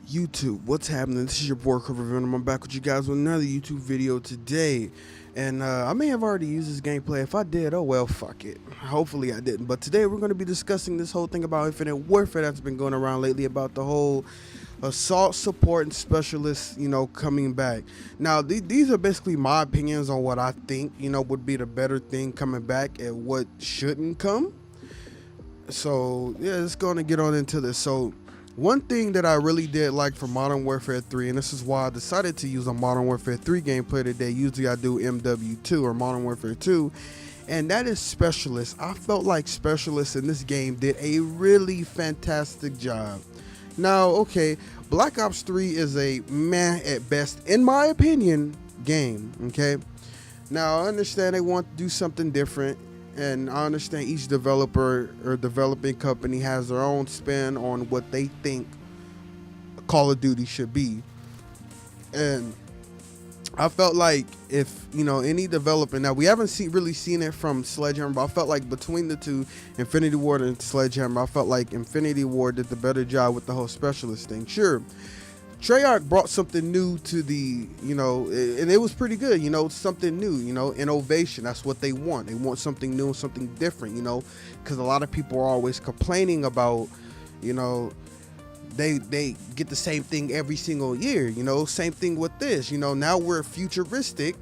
YouTube, what's happening? This is your boy Cover Venom. I'm back with you guys with another YouTube video today. And I may have already used this gameplay. If I did, oh well, fuck it. Hopefully I didn't. But today we're going to be discussing this whole thing about Infinite Warfare that's been going around lately, about the whole assault support and specialists, coming back. Now, these are basically my opinions on what I think, would be the better thing coming back and what shouldn't come. So, yeah, let's go on and get on into this. So, one thing that I really did like for Modern Warfare 3, and this is why I decided to use a Modern Warfare 3 gameplay today. Usually I do MW2 or Modern Warfare 2, and that is Specialists. I felt like Specialists in this game did a really fantastic job. Now, okay, Black Ops 3 is a meh at best, in my opinion, game, okay? Now, I understand they want to do something different, and I understand each developer or developing company has their own spin on what they think Call of Duty should be. And I felt like if, any developer, now we haven't really seen it from Sledgehammer, but I felt like between the two, Infinity Ward and Sledgehammer, I felt like Infinity Ward did the better job with the whole specialist thing. Sure, Treyarch brought something new to the, and it was pretty good, something new, innovation. That's what they want. They want something new and something different, because a lot of people are always complaining about, they get the same thing every single year, same thing with this, now we're futuristic.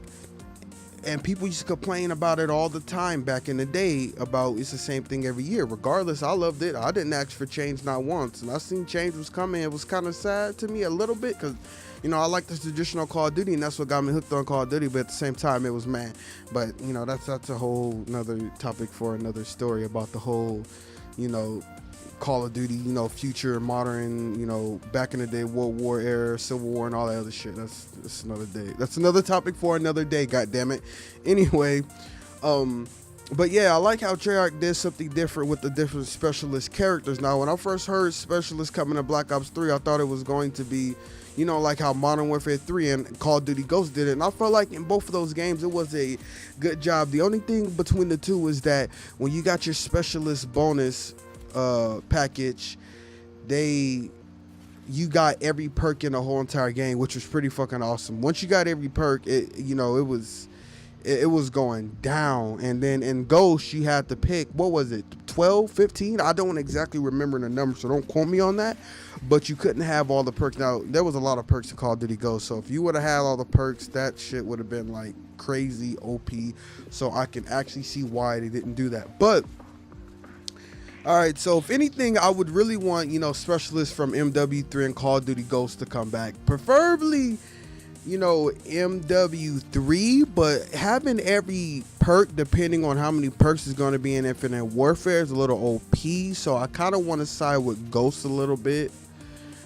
And people used to complain about it all the time back in the day about it's the same thing every year. Regardless, I loved it. I didn't ask for change not once. And I seen change was coming. It was kind of sad to me a little bit because, I like the traditional Call of Duty, and that's what got me hooked on Call of Duty. But at the same time, it was mad. But, that's a whole another topic for another story about the whole, Call of Duty, future, modern, back in the day, World War era, Civil War, and all that other shit. That's another day. That's another topic for another day, goddammit. Anyway, but yeah, I like how Treyarch did something different with the different specialist characters. Now, when I first heard specialists coming to Black Ops 3, I thought it was going to be, like how Modern Warfare 3 and Call of Duty Ghosts did it. And I felt like in both of those games, it was a good job. The only thing between the two is that when you got your specialist bonus package, you got every perk in the whole entire game, which was pretty fucking awesome. Once you got every perk, it was going down. And then in Ghost, you had to pick, what was it, 12, 15? I don't exactly remember the number, so don't quote me on that. But you couldn't have all the perks. Now, there was a lot of perks in Call of Duty Ghost, so if you would have had all the perks, that shit would have been like crazy OP. So I can actually see why they didn't do that. But all right, so if anything, I would really want, specialists from MW3 and Call of Duty Ghosts to come back. Preferably, MW3, but having every perk, depending on how many perks is going to be in Infinite Warfare, is a little OP. So I kind of want to side with Ghosts a little bit,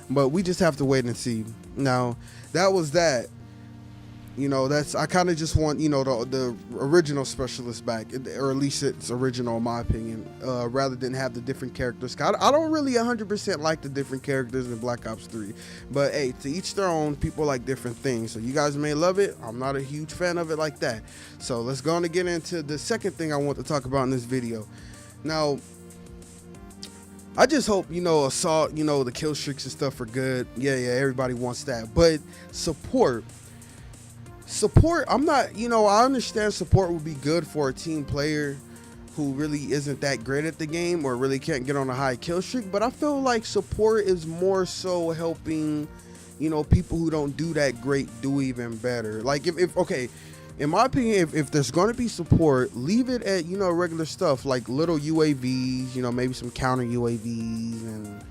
but we just have to wait and see. Now, that was that. I kind of just want, the original specialist back, or at least it's original in my opinion, rather than have the different characters. I don't really 100% like the different characters in Black Ops 3, but hey, to each their own. People like different things, so you guys may love it. I'm not a huge fan of it like that. So let's go on and get into the second thing I want to talk about in this video. Now, I just hope, assault, the kill streaks and stuff are good. Yeah, everybody wants that, but support, I'm not, I understand support would be good for a team player who really isn't that great at the game or really can't get on a high kill streak, but I feel like support is more so helping, people who don't do that great do even better. Like if okay, in my opinion, if there's going to be support, leave it at, regular stuff like little UAVs, maybe some counter UAVs, and,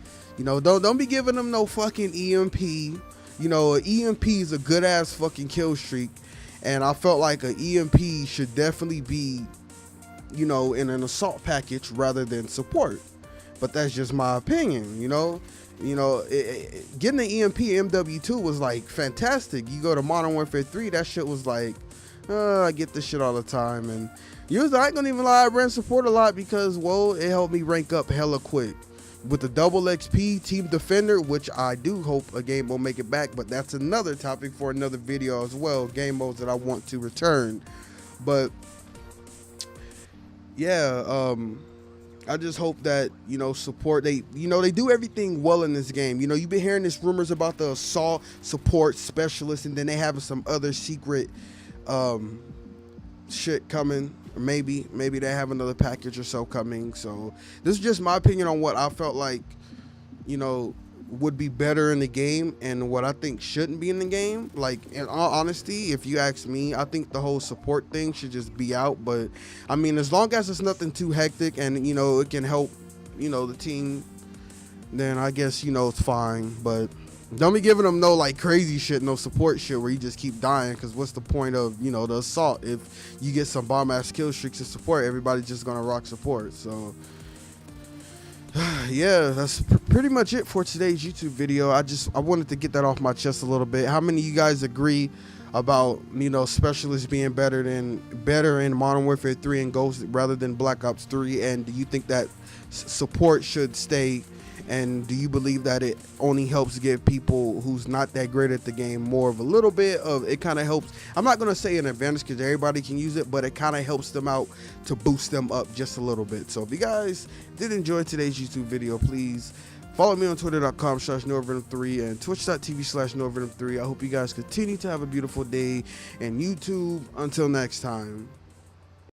don't be giving them no fucking EMP. An EMP is a good ass fucking kill streak, and I felt like an EMP should definitely be, in an assault package rather than support. But that's just my opinion, getting an EMP MW2 was like fantastic. You go to Modern Warfare 3, that shit was like, I get this shit all the time, and usually I ain't gonna even lie, I ran support a lot because, well, it helped me rank up hella quick. With the double XP Team Defender, which I do hope a game will make it back, but that's another topic for another video as well, game modes that I want to return. But yeah, I just hope that, you know, support, they, you know, they do everything well in this game. You know, you've been hearing this rumors about the assault support specialist, and then they having some other secret um shit coming. Or maybe they have another package or so coming. So this is just my opinion on what I felt like, you know, would be better in the game and what I think shouldn't be in the game. Like, in all honesty, if you ask me, I think the whole support thing should just be out. But I mean, as long as it's nothing too hectic and, you know, it can help, you know, the team, then I guess, you know, it's fine. But don't be giving them no like crazy shit, no support shit where you just keep dying, because what's the point of, you know, the assault if you get some bomb ass kill streaks in support? Everybody's just gonna rock support. So yeah, that's pretty much it for today's YouTube video. I wanted to get that off my chest a little bit. How many of you guys agree about, you know, specialists being better in Modern Warfare 3 and Ghost rather than Black Ops 3? And do you think that support should stay? And do you believe that it only helps give people who's not that great at the game more of a little bit of, it kind of helps, I'm not going to say an advantage because everybody can use it, but it kind of helps them out to boost them up just a little bit. So if you guys did enjoy today's YouTube video, please follow me on twitter.com/NoahVenom3 and twitch.tv/NoahVenom3. I hope you guys continue to have a beautiful day, and YouTube, until next time.